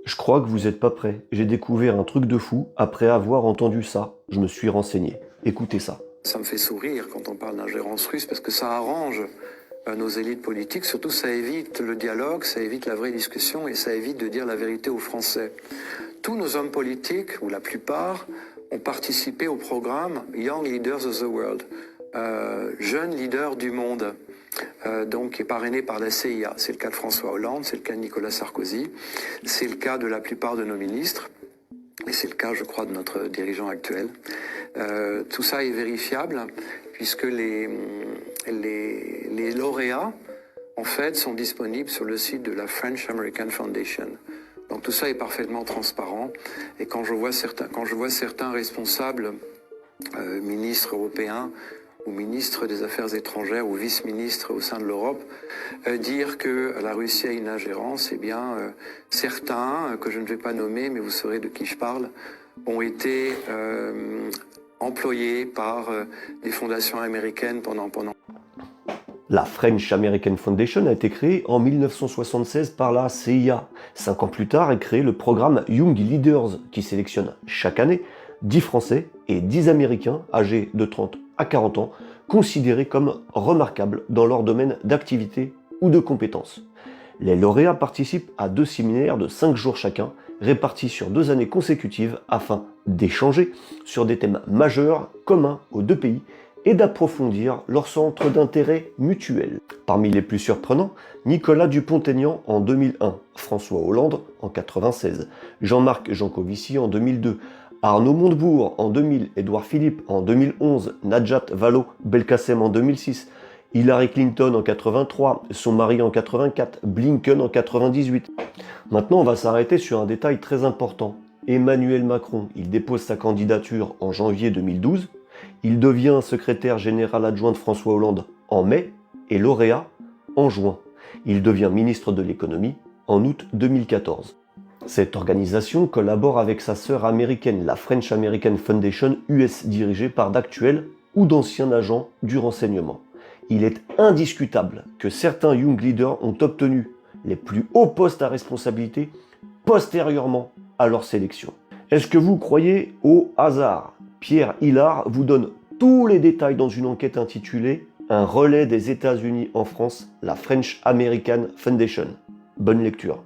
Je crois que vous êtes pas prêts. J'ai découvert un truc de fou après avoir entendu ça. Je me suis renseigné. Écoutez ça. Ça me fait sourire quand on parle d'ingérence russe parce que ça arrange nos élites politiques. Surtout, ça évite le dialogue, ça évite la vraie discussion et ça évite de dire la vérité aux Français. Tous nos hommes politiques, ou la plupart, ont participé au programme Young Leaders of the World, jeunes leaders du monde, donc qui est parrainé par la CIA. C'est le cas de François Hollande, c'est le cas de Nicolas Sarkozy, c'est le cas de la plupart de nos ministres. Et c'est le cas, je crois, de notre dirigeant actuel. Tout ça est vérifiable puisque les lauréats, en fait, sont disponibles sur le site de la French American Foundation. Donc tout ça est parfaitement transparent. Et quand je vois certains responsables, ministres européens ou ministres des Affaires étrangères ou vice-ministres au sein de l'Europe, dire que la Russie a une ingérence, eh bien, certains, que je ne vais pas nommer, mais vous saurez de qui je parle, ont été employés par des fondations américaines pendant... La French American Foundation a été créée en 1976 par la CIA. 5 ans plus tard est créé le programme Young Leaders qui sélectionne chaque année 10 Français et 10 Américains âgés de 30 à 40 ans considérés comme remarquables dans leur domaine d'activité ou de compétences. Les lauréats participent à 2 séminaires de 5 jours chacun, répartis sur 2 années consécutives afin d'échanger sur des thèmes majeurs communs aux 2 pays et d'approfondir leur centre d'intérêt mutuel. Parmi les plus surprenants, Nicolas Dupont-Aignan en 2001, François Hollande en 1996, Jean-Marc Jancovici en 2002, Arnaud Montebourg en 2000, Édouard Philippe en 2011, Najat Vallaud-Belkacem en 2006, Hillary Clinton en 83, son mari en 84, Blinken en 98. Maintenant, on va s'arrêter sur un détail très important. Emmanuel Macron, il dépose sa candidature en janvier 2012, il devient secrétaire général adjoint de François Hollande en mai et lauréat en juin. Il devient ministre de l'économie en août 2014. Cette organisation collabore avec sa sœur américaine, la French American Foundation US, dirigée par d'actuels ou d'anciens agents du renseignement. Il est indiscutable que certains Young Leaders ont obtenu les plus hauts postes à responsabilité postérieurement à leur sélection. Est-ce que vous croyez au hasard? Pierre Hillard vous donne tous les détails dans une enquête intitulée « Un relais des États-Unis en France, la French American Foundation ». Bonne lecture.